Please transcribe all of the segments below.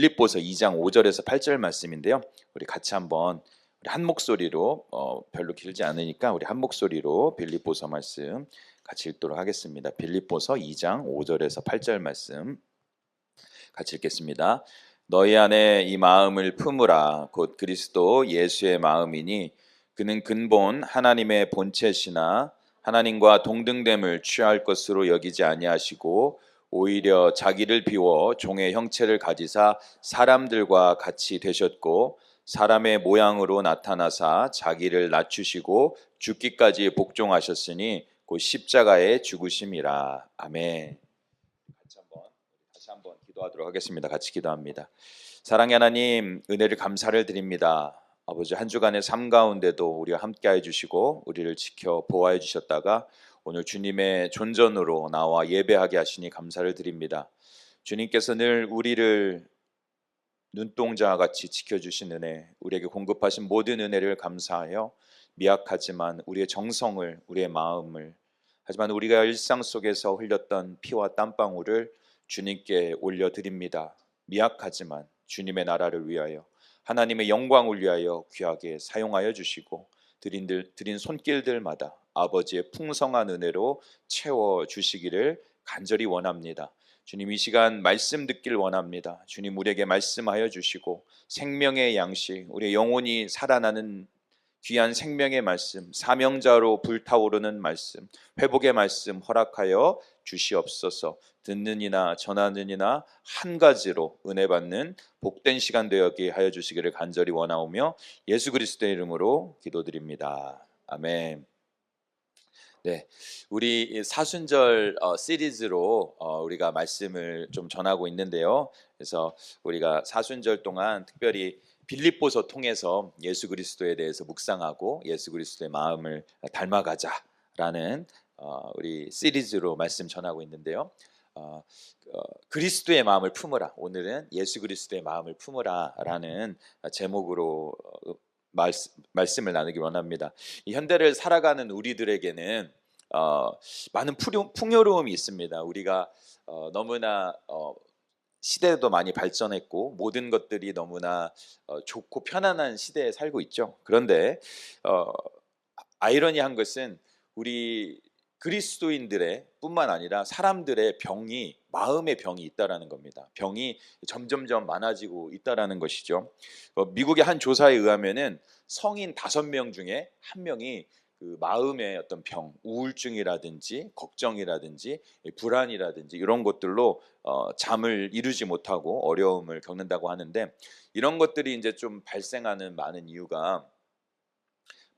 빌립보서 2장 5절에서 8절 말씀인데요. 우리 같이 한번 우리 한 목소리로 별로 길지 않으니까 우리 한 목소리로 빌립보서 말씀 같이 읽도록 하겠습니다. 빌립보서 2장 5절에서 8절 말씀 같이 읽겠습니다. 너희 안에 이 마음을 품으라. 곧 그리스도 예수의 마음이니 그는 근본 하나님의 본체시나 하나님과 동등됨을 취할 것으로 여기지 아니하시고 오히려 자기를 비워 종의 형체를 가지사 사람들과 같이 되셨고 사람의 모양으로 나타나사 자기를 낮추시고 죽기까지 복종하셨으니 곧 십자가에 죽으심이라. 아멘. 다시 한번 기도하도록 하겠습니다. 같이 기도합니다. 사랑의 하나님, 은혜를 감사를 드립니다. 아버지, 한 주간의 삶 가운데도 우리와 함께해 주시고 우리를 지켜 보호해 주셨다가 오늘 주님의 존전으로 나와 예배하게 하시니 감사를 드립니다. 주님께서 늘 우리를 눈동자와 같이 지켜주신 은혜, 우리에게 공급하신 모든 은혜를 감사하여 미약하지만 우리의 정성을, 우리의 마음을, 하지만 우리가 일상 속에서 흘렸던 피와 땀방울을 주님께 올려드립니다. 미약하지만 주님의 나라를 위하여, 하나님의 영광을 위하여 귀하게 사용하여 주시고 드린 손길들마다 아버지의 풍성한 은혜로 채워주시기를 간절히 원합니다. 주님, 이 시간 말씀 듣길 원합니다. 주님, 우리에게 말씀하여 주시고 생명의 양식, 우리의 영혼이 살아나는 귀한 생명의 말씀, 사명자로 불타오르는 말씀, 회복의 말씀 허락하여 주시옵소서. 듣는 이나 전하는 이나 한 가지로 은혜 받는 복된 시간 되게 하여 주시기를 간절히 원하오며 예수 그리스도의 이름으로 기도드립니다. 아멘. 네, 우리 사순절 시리즈로 우리가 말씀을 좀 전하고 있는데요. 그래서 우리가 사순절 동안 특별히 빌립보서 통해서 예수 그리스도에 대해서 묵상하고 예수 그리스도의 마음을 닮아가자라는 우리 시리즈로 말씀 전하고 있는데요. 그리스도의 마음을 품으라. 오늘은 예수 그리스도의 마음을 품으라라는 제목으로 말씀을 나누기 원합니다. 이 현대를 살아가는 우리들에게는 많은 풍요로움이 있습니다. 우리가 너무나 시대도 많이 발전했고 모든 것들이 너무나 좋고 편안한 시대에 살고 있죠. 그런데 아이러니한 것은 우리 그리스도인들의 뿐만 아니라 사람들의 병이, 마음의 병이 있다라는 겁니다. 병이 점점점 많아지고 있다라는 것이죠. 미국의 한 조사에 의하면은 성인 5명 중에 1명이 그 마음의 어떤 병, 우울증이라든지 걱정이라든지 불안이라든지 이런 것들로 잠을 이루지 못하고 어려움을 겪는다고 하는데, 이런 것들이 이제 좀 발생하는 많은 이유가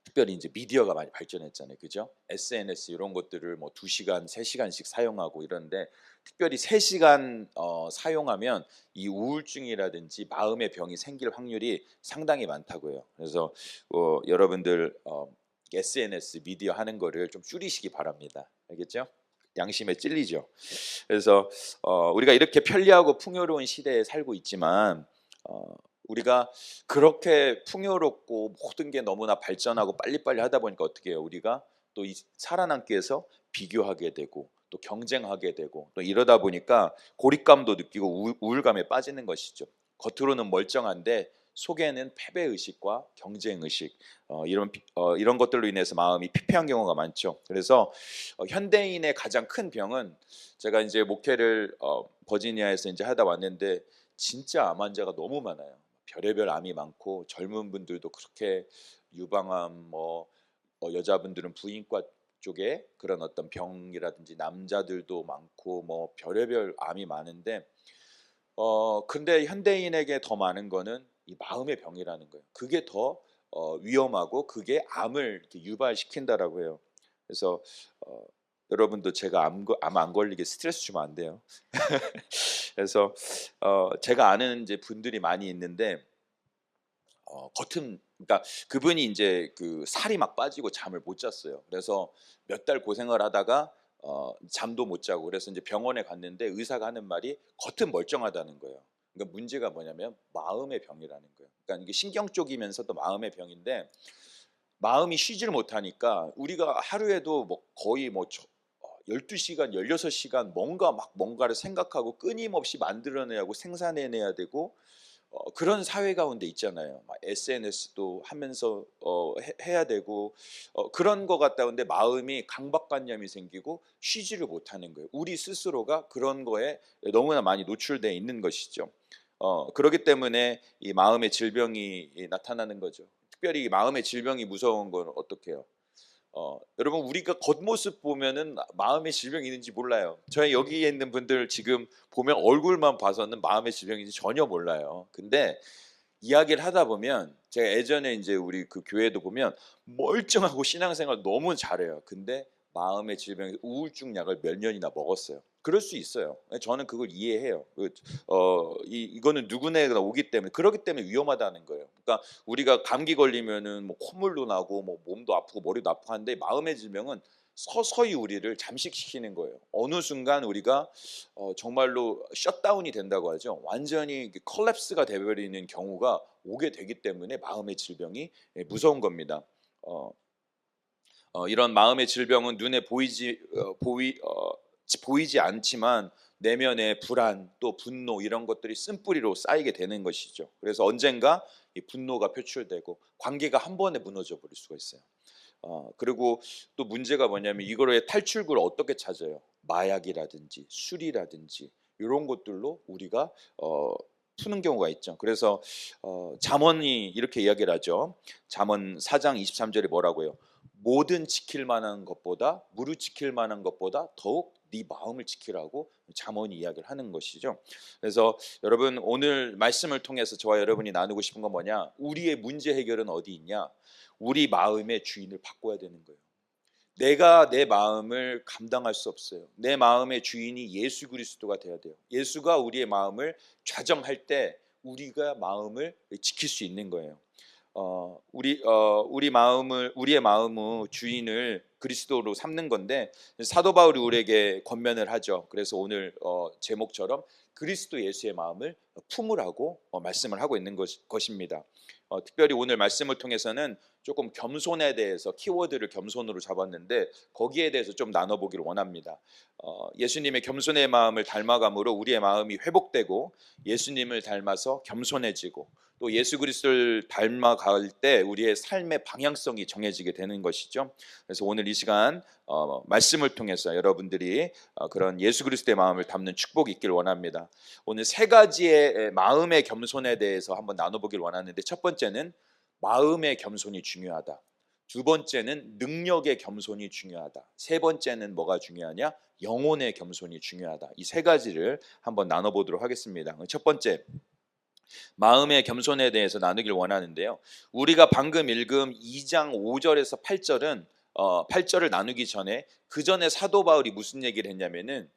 특별히 이제 미디어가 많이 발전했잖아요, 그죠? SNS 이런 것들을 뭐 2시간, 3시간씩 사용하고 이런데, 특별히 3시간 사용하면 이 우울증이라든지 마음의 병이 생길 확률이 상당히 많다고요. 그래서 여러분들 SNS 미디어 하는 거를 좀 줄이시기 바랍니다. 알겠죠? 양심에 찔리죠. 그래서 우리가 이렇게 편리하고 풍요로운 시대에 살고 있지만 우리가 그렇게 풍요롭고 모든 게 너무나 발전하고 빨리빨리 하다 보니까 어떻게 해요? 우리가 또 살아남기 위해서 비교하게 되고 또 경쟁하게 되고 또 이러다 보니까 고립감도 느끼고 우울감에 빠지는 것이죠. 겉으로는 멀쩡한데 속에는 패배의식과 경쟁의식, 이런 것들로 인해서 마음이 피폐한 경우가 많죠. 그래서 현대인의 가장 큰 병은, 제가 이제 목회를 버지니아에서 이제 하다 왔는데 진짜 암 환자가 너무 많아요. 별의별 암이 많고 젊은 분들도 그렇게 유방암, 여자분들은 부인과 쪽에 그런 어떤 병이라든지 남자들도 많고 뭐 별의별 암이 많은데 근데 현대인에게 더 많은 거는 이 마음의 병이라는 거예요. 그게 더 위험하고 그게 암을 이렇게 유발시킨다라고 해요. 그래서 여러분도 제가 암 안 걸리게 스트레스 주면 안 돼요. 그래서 제가 아는 이제 분들이 많이 있는데 그러니까 그분이 이제 그 살이 막 빠지고 잠을 못 잤어요. 그래서 몇 달 고생을 하다가 잠도 못 자고, 그래서 이제 병원에 갔는데 의사가 하는 말이 겉은 멀쩡하다는 거예요. 그러니까 문제가 뭐냐면 마음의 병이라는 거예요. 그러니까 이게 신경 쪽이면서도 마음의 병인데, 마음이 쉬지를 못하니까 우리가 하루에도 뭐 거의 뭐 12시간, 16시간 뭔가를 생각하고 끊임없이 만들어내야 생산해내야 되고 그런 사회 가운데 있잖아요. 막 SNS도 하면서 해야 되고 그런 것 같다. 근데 마음이 강박관념이 생기고 쉬지를 못하는 거예요. 우리 스스로가 그런 거에 너무나 많이 노출되어 있는 것이죠. 그렇기 때문에 이 마음의 질병이 나타나는 거죠. 특별히 이 마음의 질병이 무서운 건 어떻게 해요? 여러분 우리가 겉모습 보면은 마음의 질병이 있는지 몰라요. 저희 여기에 있는 분들 지금 보면 얼굴만 봐서는 마음의 질병인지 전혀 몰라요. 근데 이야기를 하다 보면 제가 예전에 이제 우리 그 교회도 보면 멀쩡하고 신앙생활 너무 잘해요. 근데 마음의 질병 우울증 약을 몇 년이나 먹었어요. 그럴 수 있어요. 저는 그걸 이해해요. 이거는 누구나 오기 때문에 그렇기 때문에 위험하다는 거예요. 그러니까 우리가 감기 걸리면은 뭐 콧물도 나고 뭐 몸도 아프고 머리도 아프고 한데 마음의 질병은 서서히 우리를 잠식시키는 거예요. 어느 순간 우리가 정말로 셧다운이 된다고 하죠. 완전히 컬랩스가 되어버리는 경우가 오게 되기 때문에 마음의 질병이 무서운 겁니다. 이런 마음의 질병은 눈에 보이지 않지만 내면의 불안 또 분노 이런 것들이 쓴뿌리로 쌓이게 되는 것이죠. 그래서 언젠가 이 분노가 표출되고 관계가 한 번에 무너져 버릴 수가 있어요. 그리고 또 문제가 뭐냐면 이거의 탈출구를 어떻게 찾아요? 마약이라든지 술이라든지 이런 것들로 우리가 푸는 경우가 있죠. 그래서 잠언이 이렇게 이야기를 하죠. 잠언 4장 23절에 뭐라고요? 모든 지킬 만한 것보다 무릇 지킬 만한 것보다 더욱 네 마음을 지키라고 잠언이 이야기를 하는 것이죠. 그래서 여러분 오늘 말씀을 통해서 저와 여러분이 나누고 싶은 건 뭐냐? 우리의 문제 해결은 어디 있냐? 우리 마음의 주인을 바꿔야 되는 거예요. 내가 내 마음을 감당할 수 없어요. 내 마음의 주인이 예수 그리스도가 되어야 돼요. 예수가 우리의 마음을 좌정할 때 우리가 마음을 지킬 수 있는 거예요. 우리의 마음의 주인을 그리스도로 삼는 건데 사도 바울이 우리에게 권면을 하죠. 그래서 오늘 제목처럼 그리스도 예수의 마음을 품으라고 말씀을 하고 있는 것입니다. 특별히 오늘 말씀을 통해서는 조금 겸손에 대해서 키워드를 겸손으로 잡았는데 거기에 대해서 좀 나눠보기를 원합니다. 예수님의 겸손의 마음을 닮아감으로 우리의 마음이 회복되고 예수님을 닮아서 겸손해지고 또 예수 그리스도를 닮아갈 때 우리의 삶의 방향성이 정해지게 되는 것이죠. 그래서 오늘 이 시간 말씀을 통해서 여러분들이 그런 예수 그리스도의 마음을 담는 축복이 있길 원합니다. 오늘 세 가지의 마음의 겸손에 대해서 한번 나눠보길 원하는데 첫 번째는 마음의 겸손이 중요하다. 두 번째는 능력의 겸손이 중요하다. 세 번째는 뭐가 중요하냐? 영혼의 겸손이 중요하다. 이 세 가지를 한번 나눠보도록 하겠습니다. 첫 번째, 마음의 겸손에 대해서 나누길 원하는데요. 우리가 방금 읽은 2장 5절에서 8절은 8절을 나누기 전에 그 전에 사도 바울이 무슨 얘기를 했냐면은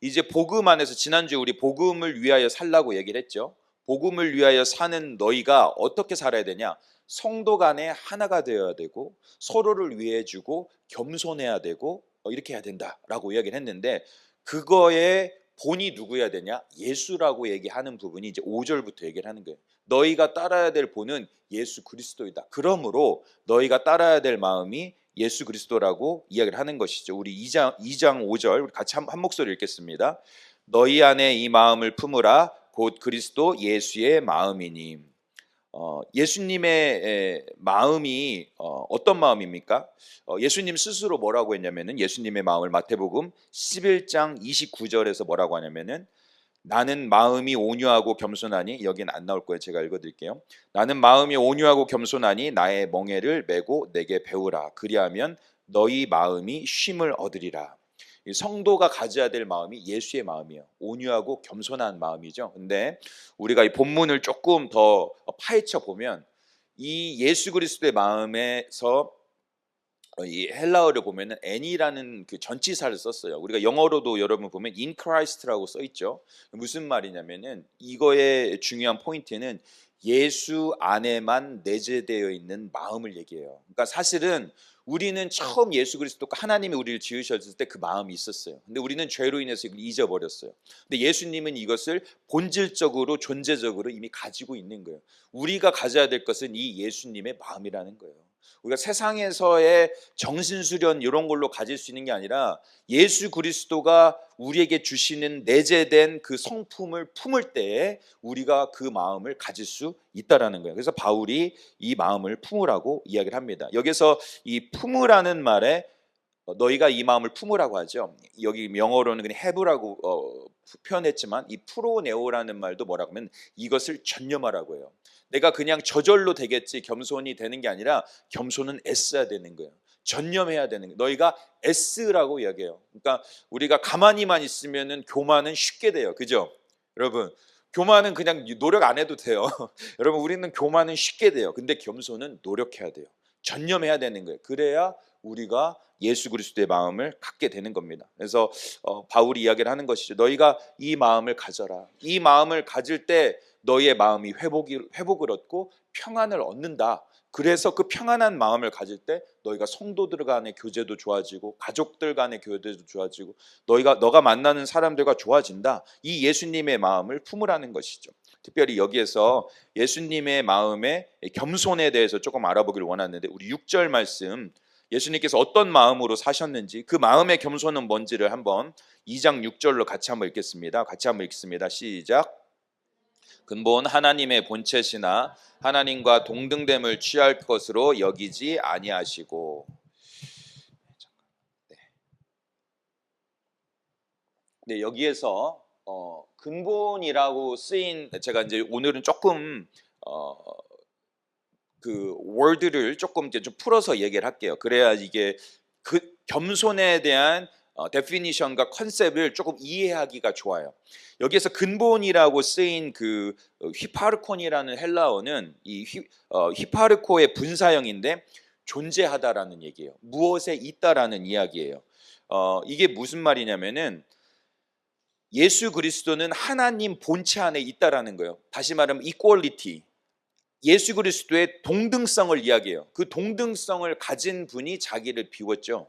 이제 복음 안에서 지난주에 우리 복음을 위하여 살라고 얘기를 했죠. 복음을 위하여 사는 너희가 어떻게 살아야 되냐? 성도 간에 하나가 되어야 되고 서로를 위해 주고 겸손해야 되고 이렇게 해야 된다라고 이야기를 했는데 그거에 본이 누구여야 되냐? 예수라고 얘기하는 부분이 이제 5절부터 얘기를 하는 거예요. 너희가 따라야 될 본은 예수 그리스도이다. 그러므로 너희가 따라야 될 마음이 예수 그리스도라고 이야기를 하는 것이죠. 우리 2장 5절 우리 같이 한 목소리 읽겠습니다. 너희 안에 이 마음을 품으라 곧 그리스도 예수의 마음이니. 예수님의 마음이 어떤 마음입니까? 예수님 스스로 뭐라고 했냐면은 예수님의 마음을 마태복음 11장 29절에서 뭐라고 하냐면은 나는 마음이 온유하고 겸손하니 여기는 안 나올 거예요. 제가 읽어드릴게요. 나는 마음이 온유하고 겸손하니 나의 멍에를 메고 내게 배우라. 그리하면 너희 마음이 쉼을 얻으리라. 이 성도가 가져야 될 마음이 예수의 마음이에요. 온유하고 겸손한 마음이죠. 근데 우리가 이 본문을 조금 더 파헤쳐 보면 이 예수 그리스도의 마음에서 이 헬라어를 보면은 N이라는 그 전치사를 썼어요. 우리가 영어로도 여러분 보면 in Christ라고 써 있죠. 무슨 말이냐면은 이거의 중요한 포인트는 예수 안에만 내재되어 있는 마음을 얘기해요. 그러니까 사실은 우리는 처음 예수 그리스도가 하나님이 우리를 지으셨을 때 그 마음이 있었어요. 근데 우리는 죄로 인해서 이걸 잊어버렸어요. 근데 예수님은 이것을 본질적으로 존재적으로 이미 가지고 있는 거예요. 우리가 가져야 될 것은 이 예수님의 마음이라는 거예요. 우리가 세상에서의 정신수련 이런 걸로 가질 수 있는 게 아니라 예수 그리스도가 우리에게 주시는 내재된 그 성품을 품을 때에 우리가 그 마음을 가질 수 있다라는 거예요. 그래서 바울이 이 마음을 품으라고 이야기를 합니다. 여기서 이 품으라는 말에 너희가 이 마음을 품으라고 하죠. 여기 영어로는 그냥 have라고 표현했지만 이 프로네오라는 말도 뭐라고 하면 이것을 전념하라고 해요. 내가 그냥 저절로 되겠지 겸손이 되는 게 아니라 겸손은 애써야 되는 거예요. 전념해야 되는 거예요. 너희가 애쓰라고 이야기해요. 그러니까 우리가 가만히만 있으면은 교만은 쉽게 돼요. 그죠? 여러분, 교만은 그냥 노력 안 해도 돼요. 여러분, 우리는 교만은 쉽게 돼요. 근데 겸손은 노력해야 돼요. 전념해야 되는 거예요. 그래야 우리가 예수 그리스도의 마음을 갖게 되는 겁니다. 그래서 바울이 이야기를 하는 것이죠. 너희가 이 마음을 가져라. 이 마음을 가질 때 너희의 마음이 회복을 얻고 평안을 얻는다. 그래서 그 평안한 마음을 가질 때 너희가 성도들 간의 교제도 좋아지고 가족들 간의 교제도 좋아지고 너가 만나는 사람들과 좋아진다. 이 예수님의 마음을 품으라는 것이죠. 특별히 여기에서 예수님의 마음의 겸손에 대해서 조금 알아보기를 원하는데 우리 6절 말씀 예수님께서 어떤 마음으로 사셨는지 그 마음의 겸손은 뭔지를 한번 2장 6절로 같이 한번 읽겠습니다. 같이 한번 읽습니다. 시작. 근본 하나님의 본체시나 하나님과 동등됨을 취할 것으로 여기지 아니하시고. 네, 여기에서 근본이라고 쓰인 제가 이제 오늘은 조금 그 월드를 조금 이제 좀 풀어서 얘기를 할게요. 그래야 이게 그 겸손에 대한 데피니션과 컨셉을 조금 이해하기가 좋아요. 여기에서 근본이라고 쓰인 그 휘파르콘이라는 헬라어는 이 휘파르코의 분사형인데 존재하다라는 얘기예요. 무엇에 있다라는 이야기예요. 이게 무슨 말이냐면은 예수 그리스도는 하나님 본체 안에 있다라는 거예요. 다시 말하면 equality. 예수 그리스도의 동등성을 이야기해요. 그 동등성을 가진 분이 자기를 비웠죠.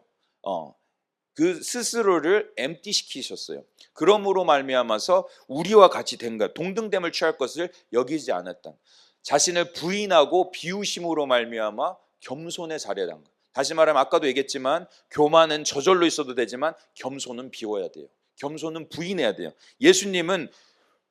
그 스스로를 엠티 시키셨어요. 그러므로 말미암아서 우리와 같이 된 것, 동등됨을 취할 것을 여기지 않았다. 자신을 부인하고 비우심으로 말미암아 겸손의 자리에 단 것. 다시 말하면 아까도 얘기했지만 교만은 저절로 있어도 되지만 겸손은 비워야 돼요. 겸손은 부인해야 돼요. 예수님은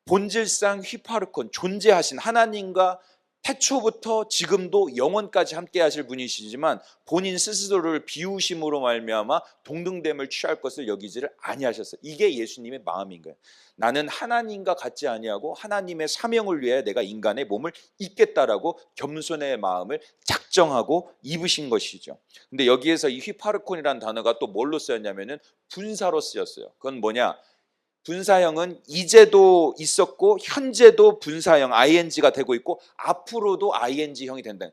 본질상 휘파르콘 존재하신 하나님과 태초부터 지금도 영원까지 함께 하실 분이시지만 본인 스스로를 비우심으로 말미암아 동등됨을 취할 것을 여기지를 아니하셨어요. 이게 예수님의 마음인 거예요. 나는 하나님과 같지 아니하고 하나님의 사명을 위해 내가 인간의 몸을 입겠다라고 겸손의 마음을 작정하고 입으신 것이죠. 근데 여기에서 이 휘파르콘이라는 단어가 또 뭘로 쓰였냐면은 분사로 쓰였어요. 그건 뭐냐? 분사형은 이제도 있었고 현재도 분사형 ing가 되고 있고 앞으로도 ing형이 된다.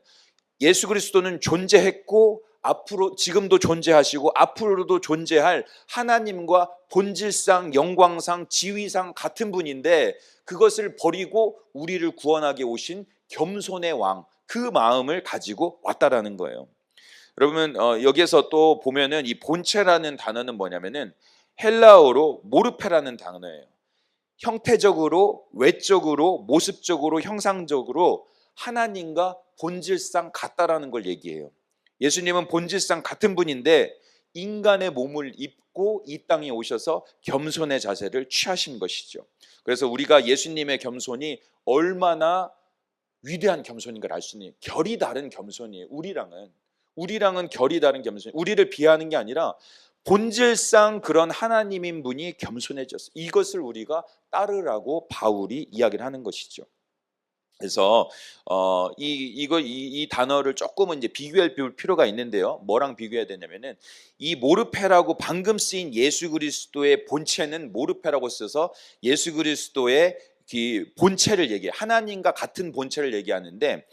예수 그리스도는 존재했고 앞으로 지금도 존재하시고 앞으로도 존재할 하나님과 본질상 영광상 지위상 같은 분인데 그것을 버리고 우리를 구원하게 오신 겸손의 왕, 그 마음을 가지고 왔다라는 거예요. 여러분 여기에서 또 보면은 이 본체라는 단어는 뭐냐면은 헬라어로 모르페라는 단어예요. 형태적으로, 외적으로, 모습적으로, 형상적으로 하나님과 본질상 같다라는 걸 얘기해요. 예수님은 본질상 같은 분인데 인간의 몸을 입고 이 땅에 오셔서 겸손의 자세를 취하신 것이죠. 그래서 우리가 예수님의 겸손이 얼마나 위대한 겸손인 걸 알 수 있는 결이 다른 겸손이에요. 우리랑은 결이 다른 겸손. 우리를 비하하는 게 아니라 본질상 그런 하나님인 분이 겸손해졌어요. 이것을 우리가 따르라고 바울이 이야기를 하는 것이죠. 그래서 이 단어를 조금은 이제 비교할 필요가 있는데요. 뭐랑 비교해야 되냐면은 이 모르페라고 방금 쓰인 예수 그리스도의 본체는 모르페라고 써서 예수 그리스도의 본체를 얘기해. 하나님과 같은 본체를 얘기하는데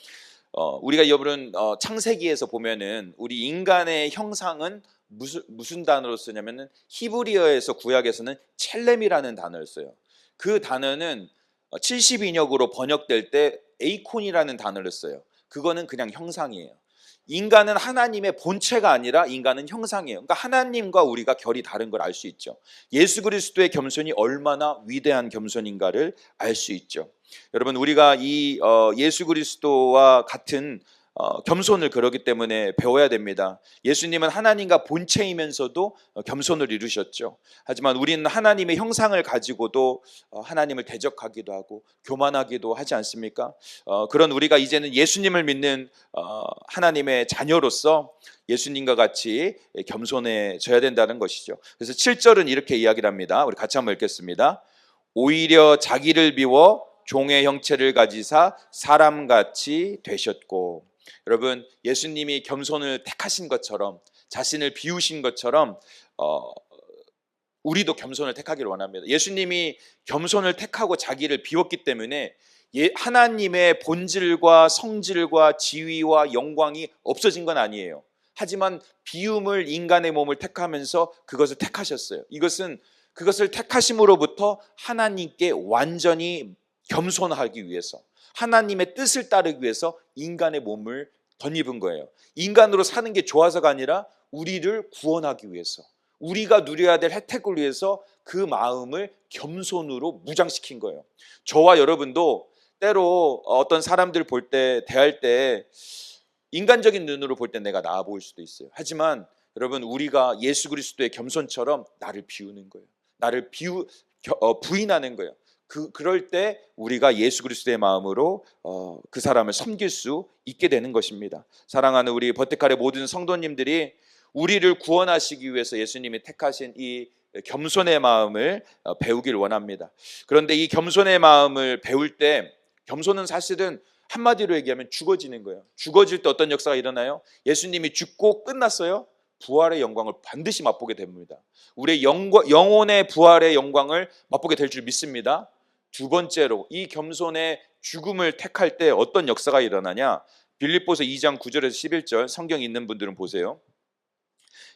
우리가 여러분 창세기에서 보면은 우리 인간의 형상은 무슨 단어로 쓰냐면은 히브리어에서 구약에서는 첼렘이라는 단어를 써요. 그 단어는 70인역으로 번역될 때 에이콘이라는 단어를 써요. 그거는 그냥 형상이에요. 인간은 하나님의 본체가 아니라 인간은 형상이에요. 그러니까 하나님과 우리가 결이 다른 걸 알 수 있죠. 예수 그리스도의 겸손이 얼마나 위대한 겸손인가를 알 수 있죠. 여러분 우리가 이 예수 그리스도와 같은 겸손을 그러기 때문에 배워야 됩니다. 예수님은 하나님과 본체이면서도 겸손을 이루셨죠. 하지만 우리는 하나님의 형상을 가지고도 하나님을 대적하기도 하고 교만하기도 하지 않습니까? 그런 우리가 이제는 예수님을 믿는 하나님의 자녀로서 예수님과 같이 겸손해져야 된다는 것이죠. 그래서 7절은 이렇게 이야기를 합니다. 우리 같이 한번 읽겠습니다. 오히려 자기를 비워 종의 형체를 가지사 사람같이 되셨고. 여러분, 예수님이 겸손을 택하신 것처럼, 자신을 비우신 것처럼 우리도 겸손을 택하기를 원합니다. 예수님이 겸손을 택하고 자기를 비웠기 때문에 하나님의 본질과 성질과 지위와 영광이 없어진 건 아니에요. 하지만 비움을, 인간의 몸을 택하면서 그것을 택하셨어요. 이것은 그것을 택하심으로부터 하나님께 완전히 겸손하기 위해서, 하나님의 뜻을 따르기 위해서 인간의 몸을 덧입은 거예요. 인간으로 사는 게 좋아서가 아니라 우리를 구원하기 위해서, 우리가 누려야 될 혜택을 위해서 그 마음을 겸손으로 무장시킨 거예요. 저와 여러분도 때로 어떤 사람들 볼 때, 대할 때 인간적인 눈으로 볼 때 내가 나아 보일 수도 있어요. 하지만 여러분, 우리가 예수 그리스도의 겸손처럼 나를 비우는 거예요. 나를 부인하는 거예요. 그럴 때 우리가 예수 그리스도의 마음으로 그 사람을 섬길 수 있게 되는 것입니다. 사랑하는 우리 버티칼의 모든 성도님들이 우리를 구원하시기 위해서 예수님이 택하신 이 겸손의 마음을 배우길 원합니다. 그런데 이 겸손의 마음을 배울 때, 겸손은 사실은 한마디로 얘기하면 죽어지는 거예요. 죽어질 때 어떤 역사가 일어나요? 예수님이 죽고 끝났어요. 부활의 영광을 반드시 맛보게 됩니다. 우리의 영혼의 부활의 영광을 맛보게 될 줄 믿습니다. 두 번째로, 이 겸손의 죽음을 택할 때 어떤 역사가 일어나냐? 빌립보서 2장 9절에서 11절 성경 있는 분들은 보세요.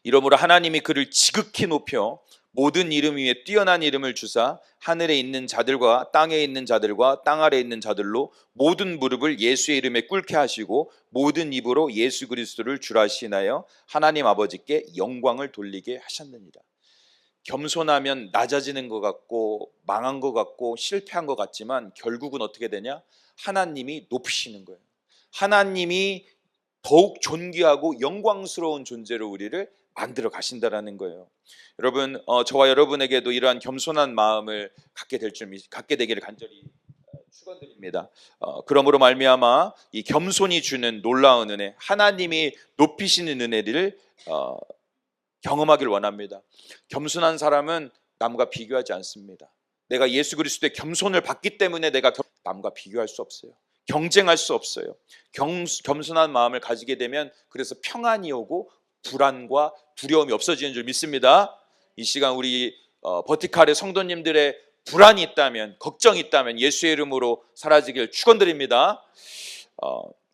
이러므로 하나님이 그를 지극히 높여 모든 이름 위에 뛰어난 이름을 주사 하늘에 있는 자들과 땅에 있는 자들과 땅 아래에 있는 자들로 모든 무릎을 예수의 이름에 꿇게 하시고 모든 입으로 예수 그리스도를 주라 시인하여 하나님 아버지께 영광을 돌리게 하셨느니라. 겸손하면 낮아지는 것 같고 망한 것 같고 실패한 것 같지만 결국은 어떻게 되냐? 하나님이 높이시는 거예요. 하나님이 더욱 존귀하고 영광스러운 존재로 우리를 만들어 가신다라는 거예요. 여러분, 저와 여러분에게도 이러한 겸손한 마음을 갖게 되기를 간절히 축원드립니다. 그러므로 말미암아 이 겸손이 주는 놀라운 은혜, 하나님이 높이시는 은혜를 경험하길 원합니다. 겸손한 사람은 남과 비교하지 않습니다. 내가 예수 그리스도의 겸손을 받기 때문에 내가 남과 비교할 수 없어요. 경쟁할 수 없어요. 겸손한 마음을 가지게 되면 그래서 평안이 오고 불안과 두려움이 없어지는 줄 믿습니다. 이 시간 우리 버티칼의 성도님들의 불안이 있다면, 걱정이 있다면 예수의 이름으로 사라지길 축원드립니다.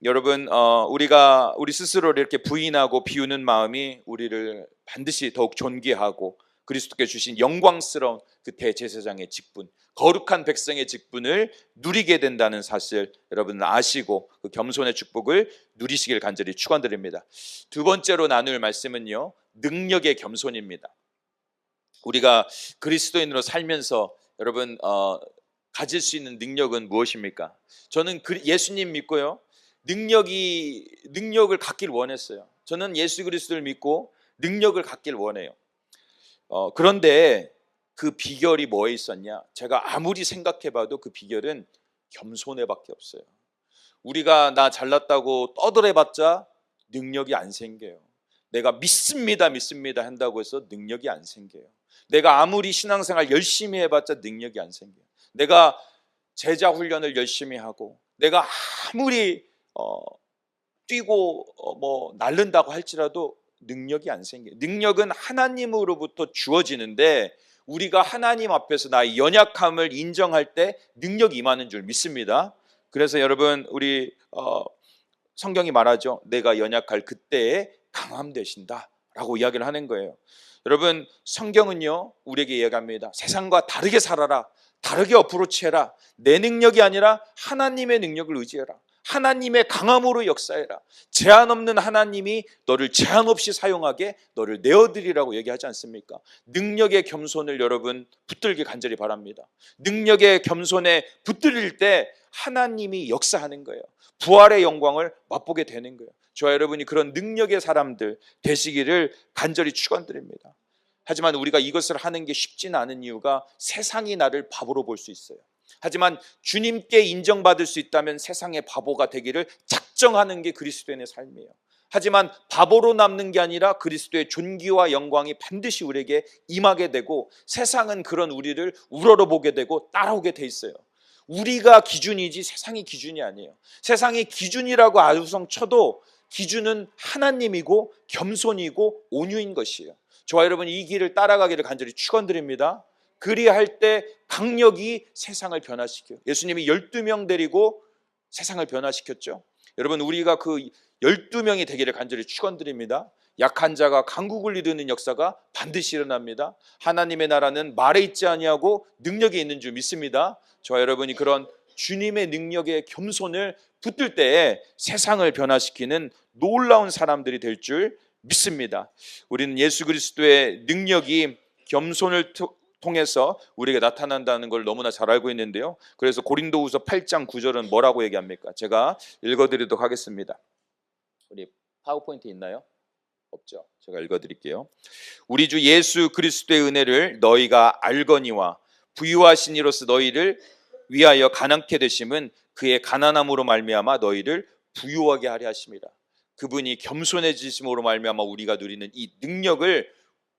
여러분, 우리가 우리 스스로를 이렇게 부인하고 비우는 마음이 우리를 반드시 더욱 존귀하고 그리스도께 주신 영광스러운 그 대제사장의 직분, 거룩한 백성의 직분을 누리게 된다는 사실 여러분 아시고 그 겸손의 축복을 누리시길 간절히 축원드립니다. 두 번째로 나눌 말씀은요, 능력의 겸손입니다. 우리가 그리스도인으로 살면서 여러분 가질 수 있는 능력은 무엇입니까? 저는 예수님 믿고요, 능력을 갖길 원했어요. 저는 예수 그리스도를 믿고 능력을 갖길 원해요. 그런데 그 비결이 뭐에 있었냐? 제가 아무리 생각해봐도 그 비결은 겸손에밖에 없어요. 우리가 나 잘났다고 떠들어봤자 능력이 안 생겨요. 내가 믿습니다 한다고 해서 능력이 안 생겨요. 내가 아무리 신앙생활 열심히 해봤자 능력이 안 생겨요. 내가 제자 훈련을 열심히 하고 내가 아무리 뛰고 날른다고 할지라도 능력이 안 생겨요. 능력은 하나님으로부터 주어지는데 우리가 하나님 앞에서 나의 연약함을 인정할 때 능력이 임하는 줄 믿습니다. 그래서 여러분, 우리 성경이 말하죠. 내가 연약할 그때에 강함 되신다 라고 이야기를 하는 거예요. 여러분, 성경은요 우리에게 이야기합니다. 세상과 다르게 살아라, 다르게 어프로치해라. 내 능력이 아니라 하나님의 능력을 의지해라. 하나님의 강함으로 역사해라. 제한 없는 하나님이 너를 제한 없이 사용하게 너를 내어드리라고 얘기하지 않습니까? 능력의 겸손을 여러분 붙들기 간절히 바랍니다. 능력의 겸손에 붙들릴 때 하나님이 역사하는 거예요. 부활의 영광을 맛보게 되는 거예요. 저와 여러분이 그런 능력의 사람들 되시기를 간절히 축원드립니다. 하지만 우리가 이것을 하는 게 쉽지는 않은 이유가 세상이 나를 바보로 볼 수 있어요. 하지만 주님께 인정받을 수 있다면 세상의 바보가 되기를 작정하는 게 그리스도인의 삶이에요. 하지만 바보로 남는 게 아니라 그리스도의 존귀와 영광이 반드시 우리에게 임하게 되고 세상은 그런 우리를 우러러보게 되고 따라오게 돼 있어요. 우리가 기준이지 세상이 기준이 아니에요. 세상이 기준이라고 아우성 쳐도 기준은 하나님이고 겸손이고 온유인 것이에요. 저와 여러분 이 길을 따라가기를 간절히 축원드립니다. 그리할 때 강력이 세상을 변화시켜요. 예수님이 12명 데리고 세상을 변화시켰죠. 여러분 우리가 그 12명이 되기를 간절히 축원드립니다. 약한 자가 강국을 이루는 역사가 반드시 일어납니다. 하나님의 나라는 말에 있지 아니하고 능력이 있는 줄 믿습니다. 저와 여러분이 그런 주님의 능력의 겸손을 붙들 때에 세상을 변화시키는 놀라운 사람들이 될 줄 믿습니다. 우리는 예수 그리스도의 능력이 겸손을 통해서 우리에게 나타난다는 걸 너무나 잘 알고 있는데요. 그래서 고린도후서 8장 9절은 뭐라고 얘기합니까? 제가 읽어드리도록 하겠습니다. 우리 파워포인트 있나요? 없죠. 제가 읽어드릴게요. 우리 주 예수 그리스도의 은혜를 너희가 알거니와 부유하신 이로서 너희를 위하여 가난케 되심은 그의 가난함으로 말미암아 너희를 부유하게 하려 하심이라. 그분이 겸손해지심으로 말미암아 우리가 누리는 이 능력을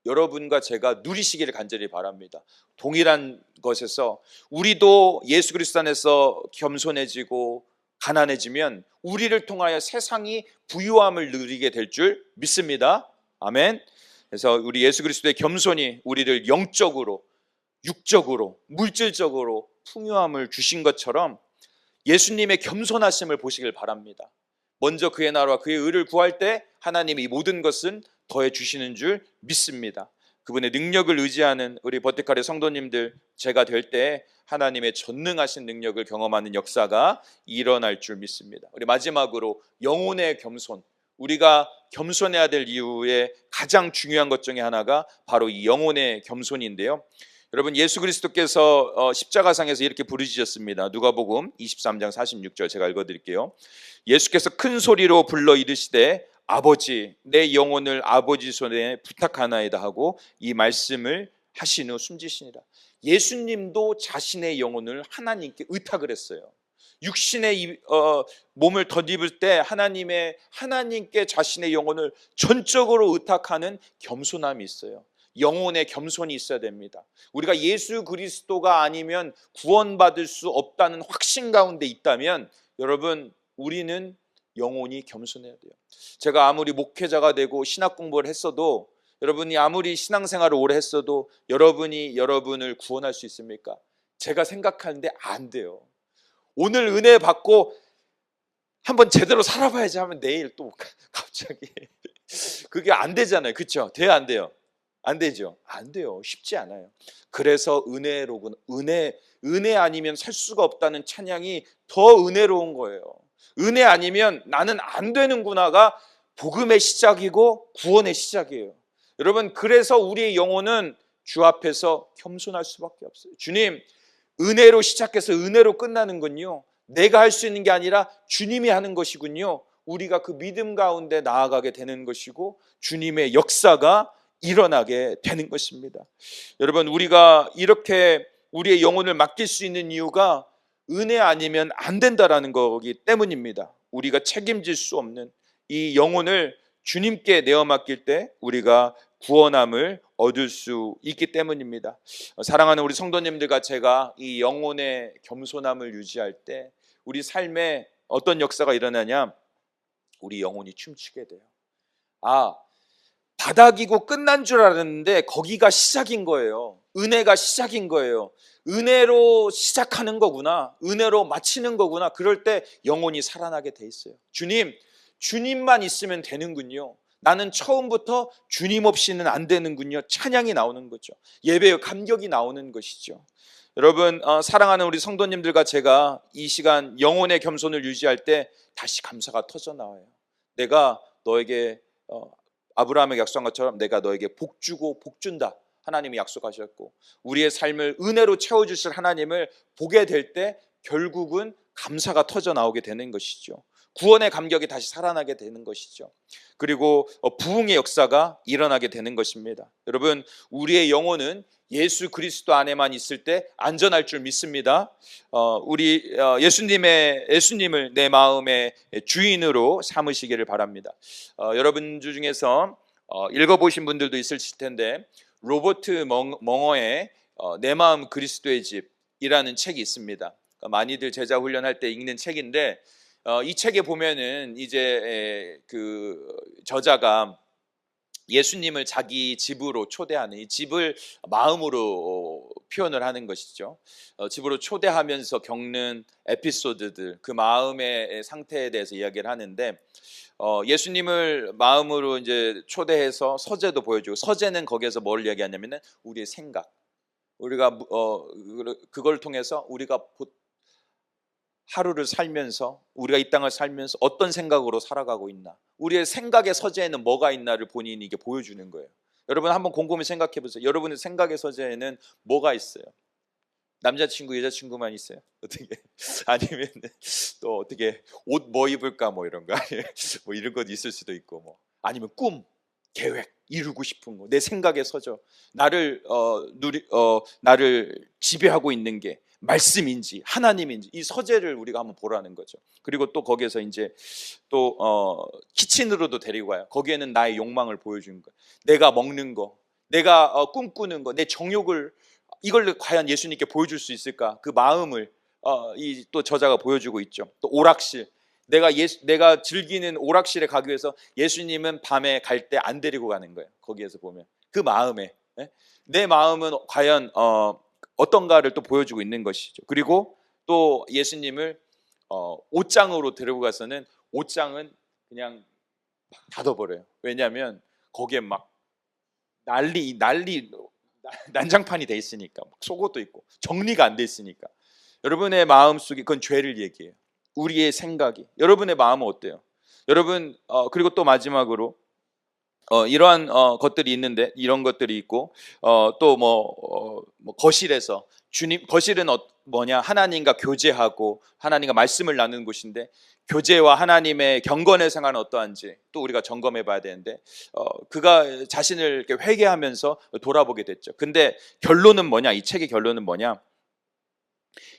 여러분과 제가 누리시기를 간절히 바랍니다. 동일한 것에서 우리도 예수 그리스도 안에서 겸손해지고 가난해지면 우리를 통하여 세상이 부유함을 누리게 될 줄 믿습니다. 아멘. 그래서 우리 예수 그리스도의 겸손이 우리를 영적으로, 육적으로, 물질적으로 풍요함을 주신 것처럼 예수님의 겸손하심을 보시길 바랍니다. 먼저 그의 나라와 그의 의를 구할 때 하나님이 모든 것은 더해 주시는 줄 믿습니다. 그분의 능력을 의지하는 우리 버티칼의 성도님들 제가 될 때 하나님의 전능하신 능력을 경험하는 역사가 일어날 줄 믿습니다. 우리 마지막으로 영혼의 겸손. 우리가 겸손해야 될 이유의 가장 중요한 것 중에 하나가 바로 이 영혼의 겸손인데요. 여러분 예수 그리스도께서 십자가상에서 이렇게 부르짖었습니다. 누가복음 23장 46절 제가 읽어드릴게요. 예수께서 큰 소리로 불러 이르시되 아버지 내 영혼을 아버지 손에 부탁하나이다 하고 이 말씀을 하신 후 숨지시니라. 예수님도 자신의 영혼을 하나님께 의탁을 했어요. 육신의 몸을 덧입을 때 하나님께 자신의 영혼을 전적으로 의탁하는 겸손함이 있어요. 영혼의 겸손이 있어야 됩니다. 우리가 예수 그리스도가 아니면 구원받을 수 없다는 확신 가운데 있다면 여러분 우리는 영혼이 겸손해야 돼요. 제가 아무리 목회자가 되고 신학 공부를 했어도 여러분이 아무리 신앙생활을 오래 했어도 여러분이 여러분을 구원할 수 있습니까? 제가 생각하는데 안 돼요. 오늘 은혜 받고 한번 제대로 살아봐야지 하면 내일 또 갑자기 그게 안 되잖아요. 그렇죠? 돼요 안 돼요? 안 되죠. 안 돼요. 쉽지 않아요. 그래서 은혜로군 은혜 아니면 살 수가 없다는 찬양이 더 은혜로운 거예요. 은혜 아니면 나는 안 되는구나가 복음의 시작이고 구원의 시작이에요. 여러분 그래서 우리의 영혼은 주 앞에서 겸손할 수밖에 없어요. 주님 은혜로 시작해서 은혜로 끝나는군요. 내가 할 수 있는 게 아니라 주님이 하는 것이군요. 우리가 그 믿음 가운데 나아가게 되는 것이고 주님의 역사가 일어나게 되는 것입니다. 여러분 우리가 이렇게 우리의 영혼을 맡길 수 있는 이유가 은혜 아니면 안 된다라는 거기 때문입니다. 우리가 책임질 수 없는 이 영혼을 주님께 내어 맡길 때 우리가 구원함을 얻을 수 있기 때문입니다. 사랑하는 우리 성도님들과 제가 이 영혼의 겸손함을 유지할 때 우리 삶에 어떤 역사가 일어나냐? 우리 영혼이 춤추게 돼요. 바닥이고 끝난 줄 알았는데 거기가 시작인 거예요. 은혜가 시작인 거예요. 은혜로 시작하는 거구나. 은혜로 마치는 거구나. 그럴 때 영혼이 살아나게 돼 있어요. 주님만 있으면 되는군요. 나는 처음부터 주님 없이는 안 되는군요. 찬양이 나오는 거죠. 예배의 감격이 나오는 것이죠. 여러분 사랑하는 우리 성도님들과 제가 이 시간 영혼의 겸손을 유지할 때 다시 감사가 터져 나와요. 내가 너에게 아브라함에게 약속한 것처럼 내가 너에게 복 주고 복 준다. 하나님이 약속하셨고 우리의 삶을 은혜로 채워주실 하나님을 보게 될 때 결국은 감사가 터져 나오게 되는 것이죠. 구원의 감격이 다시 살아나게 되는 것이죠. 그리고 부흥의 역사가 일어나게 되는 것입니다. 여러분, 우리의 영혼은 예수 그리스도 안에만 있을 때 안전할 줄 믿습니다. 우리 예수님을 내 마음의 주인으로 삼으시기를 바랍니다. 여러분 중에서 읽어보신 분들도 있을 텐데, 로버트 멍어의 내 마음 그리스도의 집이라는 책이 있습니다. 많이들 제자 훈련할 때 읽는 책인데, 이 책에 보면은 이제 그 저자가 예수님을 자기 집으로 초대하는, 이 집을 마음으로 표현을 하는 것이죠. 집으로 초대하면서 겪는 에피소드들, 그 마음의 상태에 대해서 이야기를 하는데, 예수님을 마음으로 이제 초대해서 서재도 보여주고, 서재는 거기에서 뭘 이야기하냐면은 우리의 생각, 우리가 그걸 통해서 우리가 하루를 살면서, 우리가 이 땅을 살면서 어떤 생각으로 살아가고 있나, 우리의 생각의 서재에는 뭐가 있나를 본인이 이게 보여주는 거예요. 여러분 한번 곰곰이 생각해 보세요. 여러분의 생각의 서재에는 뭐가 있어요? 남자친구, 여자친구만 있어요? 어떻게? 아니면 또 어떻게 옷 뭐 입을까 뭐 이런 거, 뭐 이런 것 있을 수도 있고, 뭐 아니면 꿈, 계획, 이루고 싶은 거, 내 생각의 서적, 나를 나를 지배하고 있는 게 말씀인지 하나님인지, 이 서재를 우리가 한번 보라는 거죠. 그리고 또 거기에서 이제 또 키친으로도 데리고 가요. 거기에는 나의 욕망을 보여주는 거예요. 내가 먹는 거, 내가 꿈꾸는 거, 내 정욕을, 이걸 과연 예수님께 보여줄 수 있을까? 그 마음을 이 또 저자가 보여주고 있죠. 또 오락실, 내가 즐기는 오락실에 가기 위해서 예수님은 밤에 갈 때 안 데리고 가는 거예요. 거기에서 보면 그 마음에, 내 마음은 과연 어떤가를 또 보여주고 있는 것이죠. 그리고 또 예수님을 옷장으로 데리고 가서는 옷장은 그냥 막 닫아버려요. 왜냐하면 거기에 막 난장판이 돼 있으니까, 속옷도 있고 정리가 안 돼 있으니까. 여러분의 마음속에, 그건 죄를 얘기해요. 우리의 생각이, 여러분의 마음은 어때요? 여러분, 그리고 또 마지막으로 이러한 것들이 있는데, 이런 것들이 있고, 또 뭐 거실에서 거실은 뭐냐? 하나님과 교제하고 하나님과 말씀을 나누는 곳인데, 교제와 하나님의 경건의 생활은 어떠한지 또 우리가 점검해 봐야 되는데, 그가 자신을 이렇게 회개하면서 돌아보게 됐죠. 근데 결론은 뭐냐? 이 책의 결론은 뭐냐?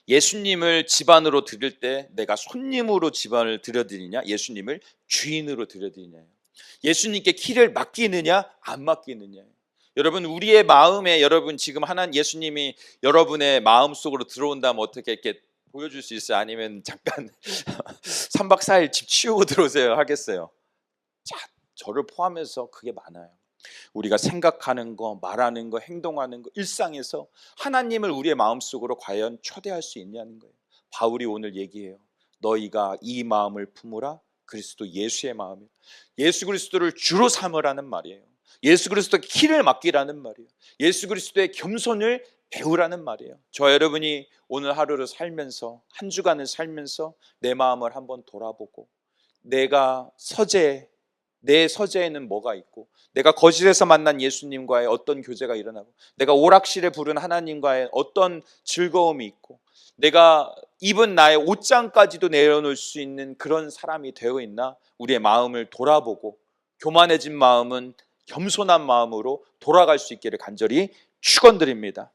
예수님을 집안으로 들일 때 내가 손님으로 집안을 들여드리냐, 예수님을 주인으로 들여드리냐, 예수님께 키를 맡기느냐 안 맡기느냐. 여러분, 우리의 마음에, 여러분 지금 예수님이 여러분의 마음속으로 들어온다면 어떻게 이렇게 보여줄 수 있어요? 아니면 잠깐 3박 4일 집 치우고 들어오세요 하겠어요? 자, 저를 포함해서 그게 많아요. 우리가 생각하는 거, 말하는 거, 행동하는 거, 일상에서 하나님을 우리의 마음속으로 과연 초대할 수 있냐는 거예요. 바울이 오늘 얘기해요. 너희가 이 마음을 품으라. 그리스도 예수의 마음이에요. 예수 그리스도를 주로 삼으라는 말이에요. 예수 그리스도의 키를 맡기라는 말이에요. 예수 그리스도의 겸손을 배우라는 말이에요. 저 여러분이 오늘 하루를 살면서, 한 주간을 살면서 내 마음을 한번 돌아보고, 내 서재에는 뭐가 있고, 내가 거실에서 만난 예수님과의 어떤 교제가 일어나고, 내가 오락실에 부른 하나님과의 어떤 즐거움이 있고, 내가 입은 나의 옷장까지도 내려놓을 수 있는 그런 사람이 되어 있나? 우리의 마음을 돌아보고 교만해진 마음은 겸손한 마음으로 돌아갈 수 있기를 간절히 축원드립니다.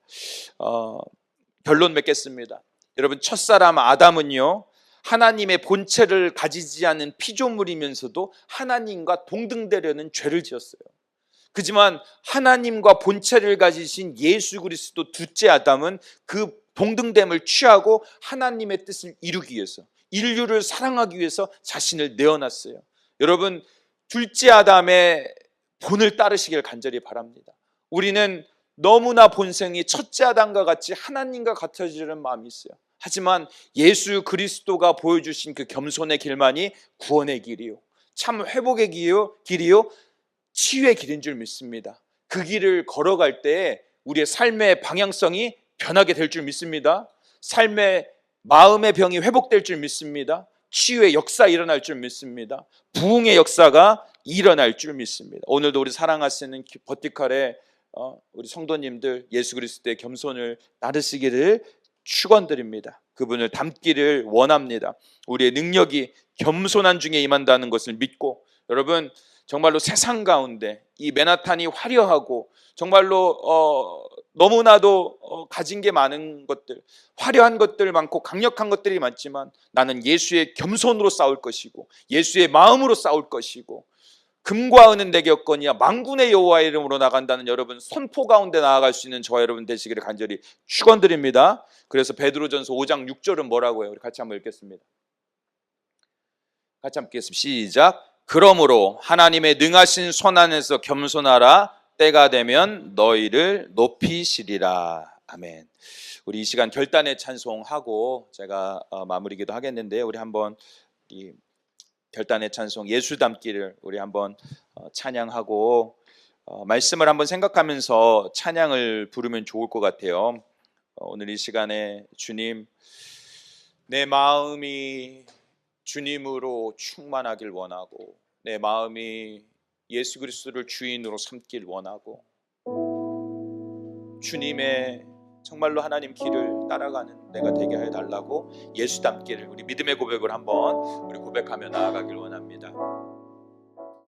결론 맺겠습니다. 여러분, 첫사람 아담은요, 하나님의 본체를 가지지 않은 피조물이면서도 하나님과 동등되려는 죄를 지었어요. 그지만 하나님과 본체를 가지신 예수 그리스도 둘째 아담은 그 동등됨을 취하고 하나님의 뜻을 이루기 위해서, 인류를 사랑하기 위해서 자신을 내어놨어요. 여러분, 둘째 아담의 본을 따르시길 간절히 바랍니다. 우리는 너무나 본성이 첫째 아담과 같이 하나님과 같아지려는 마음이 있어요. 하지만 예수 그리스도가 보여주신 그 겸손의 길만이 구원의 길이요, 참 회복의 길이요, 치유의 길인 줄 믿습니다. 그 길을 걸어갈 때 우리의 삶의 방향성이 변하게 될 줄 믿습니다. 삶의 마음의 병이 회복될 줄 믿습니다. 치유의 역사 일어날 줄 믿습니다. 부흥의 역사가 일어날 줄 믿습니다. 오늘도 우리 사랑하시는 버티컬의 우리 성도님들, 예수 그리스도의 겸손을 나르시기를 축원드립니다. 그분을 닮기를 원합니다. 우리의 능력이 겸손한 중에 임한다는 것을 믿고, 여러분 정말로 세상 가운데 이 맨하탄이 화려하고 정말로 너무나도 가진 게 많은 것들, 화려한 것들 많고 강력한 것들이 많지만 나는 예수의 겸손으로 싸울 것이고 예수의 마음으로 싸울 것이고 금과 은은 내게 없거니와 만군의 여호와의 이름으로 나간다는 여러분 선포 가운데 나아갈 수 있는 저와 여러분 되시기를 간절히 축원드립니다. 그래서 베드로전서 5장 6절은 뭐라고 해요? 우리 같이 한번 읽겠습니다. 같이 함께 읽겠습니다. 시작. 그러므로 하나님의 능하신 손 안에서 겸손하라. 때가 되면 너희를 높이시리라. 아멘. 우리 이 시간 결단의 찬송하고 제가 마무리기도 하겠는데요. 우리 한번 이 결단의 찬송 예수 닮기를 우리 한번 찬양하고 말씀을 한번 생각하면서 찬양을 부르면 좋을 것 같아요. 오늘 이 시간에 주님, 내 마음이 주님으로 충만하길 원하고 내 마음이 예수 그리스도를 주인으로 삼길 원하고 주님의 정말로 하나님 길을 따라가는 내가 되게 해달라고 예수 닮기를 우리 믿음의 고백을 한번 우리 고백하며 나아가길 원합니다.